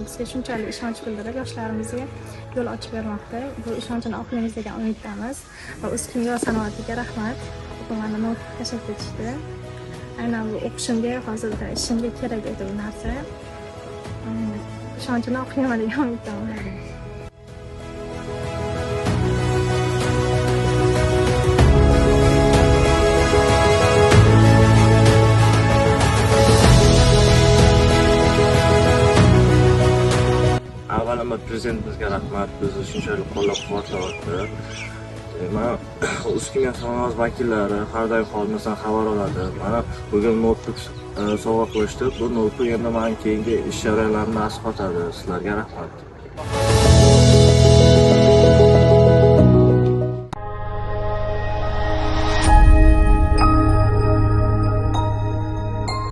bizga shunchalik ishonch bildirib, yoshlarimizga yo'l ochib bermoqda. Bu ishonchni oqlaymiz degan umiddamiz va Uzkimyo sanoatiga rahmat. Mani notbook tashlab ketishdi. Aynan bu o'qishimga, hozirda ishimga kerak edi bu narsa. Ishonchni oqlayman degan umiddaman. Avvalambor prezidentimizga rahmat, bizni shunchalik qo'llab-quvvatlayapti. Men Uzkimyo sanoat vakillari har doim xohlamasdan xabar oladi. Mana bugun notebook sovg'a qilishdi. Bu notebook endi men keyingi ish jarayonlarimni asqotadi. Sizlarga rahmat.